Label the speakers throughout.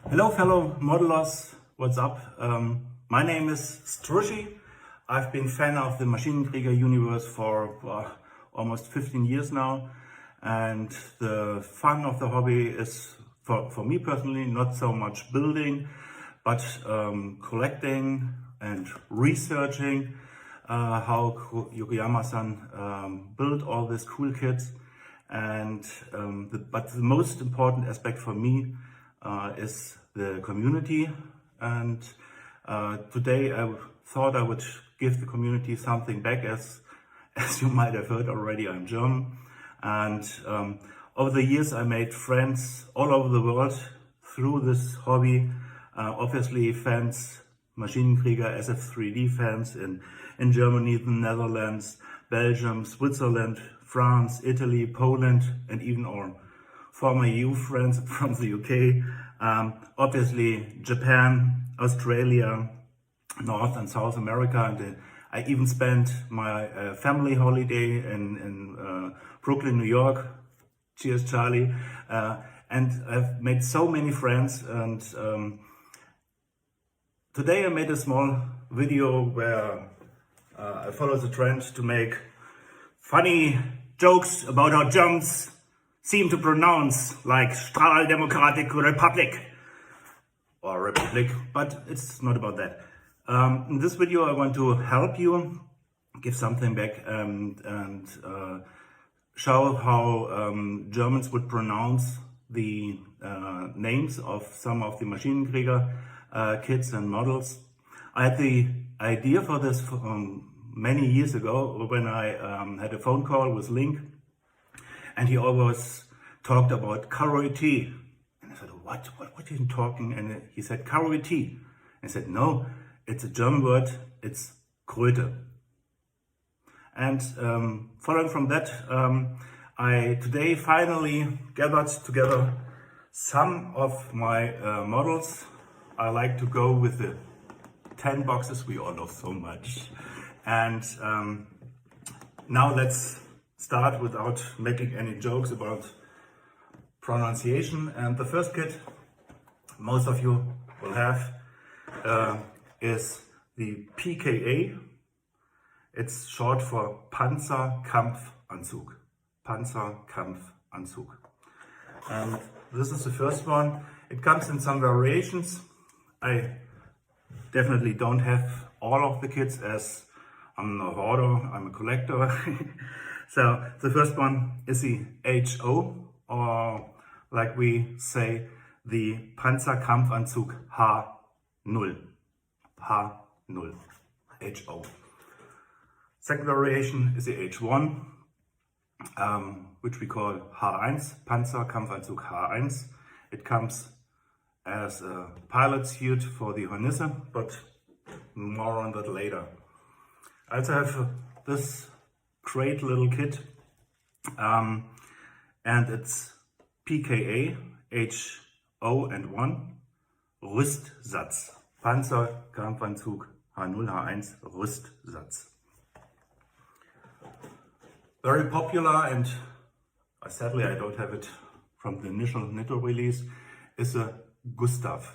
Speaker 1: Hello fellow modelers, what's up? My name is Strushy. I've been fan of the Krieger universe for almost 15 years now, and the fun of the hobby is, for me personally, not so much building, but collecting and researching how Yokoyama-san built all these cool kits. And but the most important aspect for me is the community. And today I thought I would give the community something back. As you might have heard already, I'm German, and over the years I made friends all over the world through this hobby. Obviously fans, Maschinen-Krieger, SF3D fans in Germany, the Netherlands, Belgium, Switzerland, France, Italy, Poland, and even our former EU friends from the UK. Obviously Japan, Australia, North and South America, and I even spent my family holiday in Brooklyn, New York. Cheers, Charlie. And I've made so many friends, and today I made a small video where I follow the trend to make funny jokes about how Germans seem to pronounce like Strahl-Demokratische Republik or Republic, but it's not about that. In this video I want to help you, give something back, and show how Germans would pronounce the names of some of the Maschinenkrieger kits and models. I had the idea for this many years ago when I had a phone call with Link, and he always talked about Karoiti. And I said, what are you talking? And he said, Karoiti. I said, no, it's a German word, it's Kröte. And following from that, I today finally gathered together some of my models. I like to go with the 10 boxes we all love so much. And now let's start without making any jokes about pronunciation. And the first kit most of you will have is the PKA. It's short for Panzerkampfanzug. Panzerkampfanzug. And this is the first one. It comes in some variations. I definitely don't have all of the kits, as I'm a hoarder, I'm a collector. So the first one is the HO, or like we say, the Panzerkampfanzug H0. H0. HO. Second variation is the H1, which we call H1, Panzerkampfanzug H1. It comes as a pilot suit for the Hornisse, but more on that later. I also have this great little kit, and it's PKA, HO and 1, Rüstsatz. Panzerkampfanzug H0, H1, Rüstsatz. Very popular, and sadly I don't have it from the initial Nitto release, is a Gustav.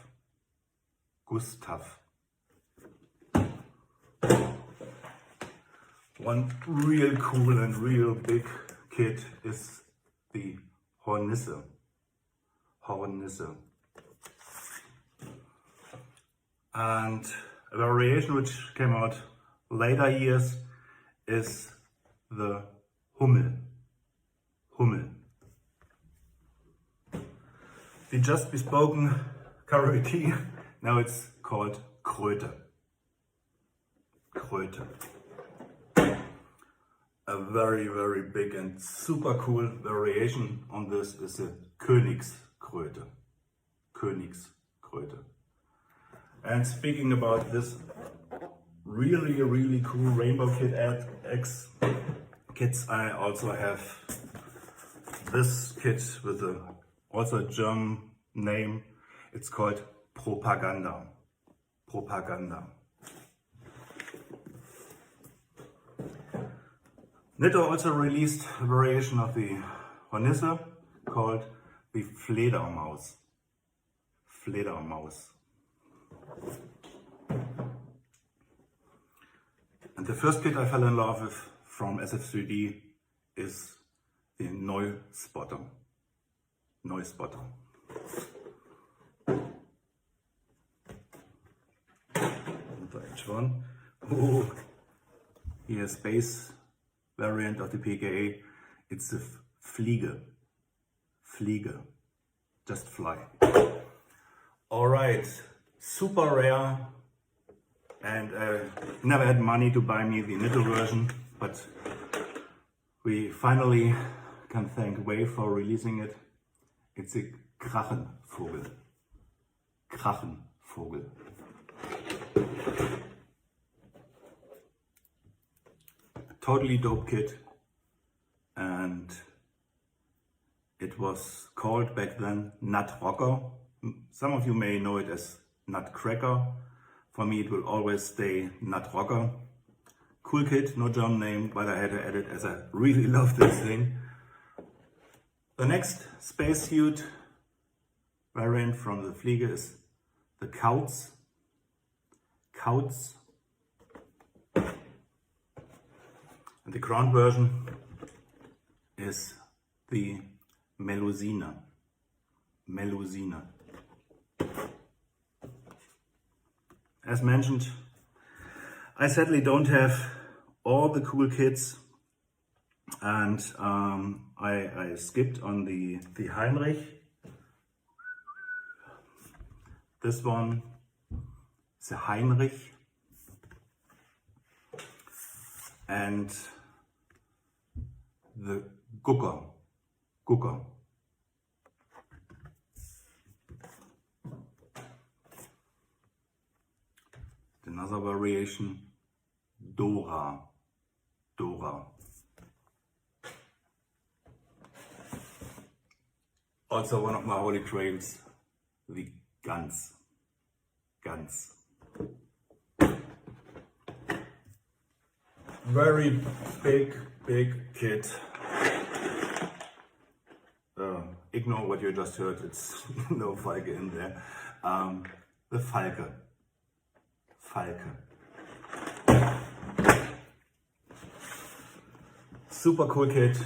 Speaker 1: One real cool and real big kit is the Hornisse. And a variation which came out later years is the Hummel. The just bespoken Karoiti, now it's called Kröte. A very, very big and super cool variation on this is the Königskröte. And speaking about this really, really cool Rainbow Kit X kits, I also have this kit with also a German name. It's called Propaganda. Nitto also released a variation of the Hornisse called the Fledermaus. Fledermaus. And the first kit I fell in love with from SF3D is the Noise Spotter. Noise Spotter. H1. Oh, here space variant of the PKA. It's the Flieger. Flieger. Just fly. Alright, super rare, and I never had money to buy me the little version, but we finally can thank Wave for releasing it. It's a Krachenvogel. Krachenvogel. Totally dope kit, and it was called back then Nut Rocker. Some of you may know it as Nutcracker. For me it will always stay Nut Rocker. Cool kit, no German name, but I had to add it as I really love this thing. The next spacesuit variant from the Flieger is the Kauz. Kauz. And the ground version is the Melusine. Melusine. As mentioned, I sadly don't have all the cool kits, and I skipped on the Heinrich. This one is a Heinrich, and the Gucker. Another variation, Dora. Also one of my holy grails, the Gans. Very big kit. Ignore what you just heard, it's no Falke in there. The Falke. Super cool kit.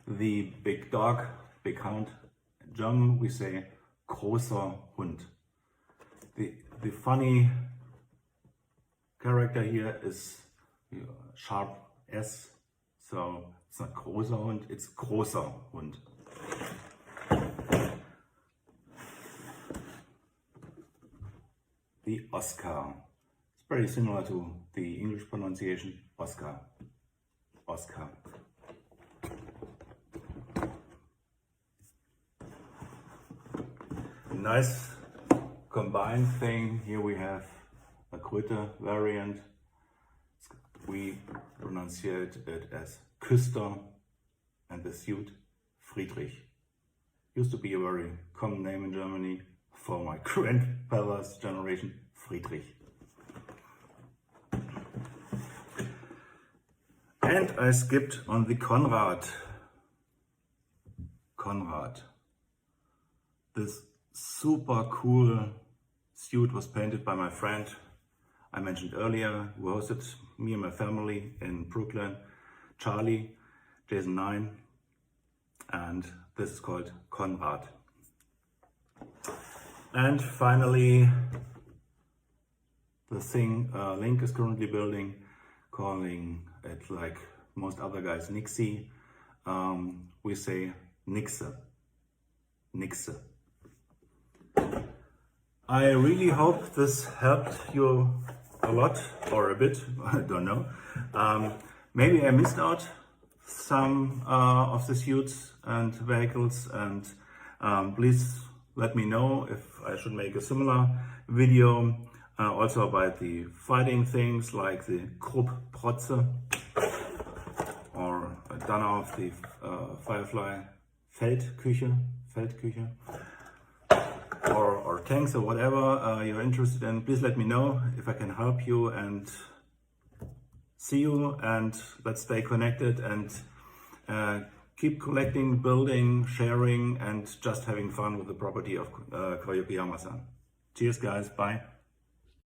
Speaker 1: The big dog, big hound. In German we say großer Hund. The funny character here is sharp S, so it's not großer Hund, it's großer Hund. The Oscar. It's very similar to the English pronunciation, Oscar. Nice combined thing. Here we have a Krieger variant. We pronunciate it as Küster, and the suit Friedrich. Used to be a very common name in Germany for my grandfather's generation, Friedrich. And I skipped on the Konrad. This super cool suit was painted by my friend I mentioned earlier, who hosted me and my family in Brooklyn, Charlie, Jason 9, and this is called Konrad. And finally, the thing Link is currently building, calling it like most other guys Nixie. We say Nixe. I really hope this helped you a lot, or a bit, I don't know. Maybe I missed out some of the suits and vehicles, and please let me know if I should make a similar video also about the fighting things like the Krupp Protze or Donner of the Firefly Feldküche, or tanks or whatever you're interested in. Please let me know if I can help you, and see you, and let's stay connected and keep collecting, building, sharing, and just having fun with the property of Koyukiyama-san. Cheers guys, bye.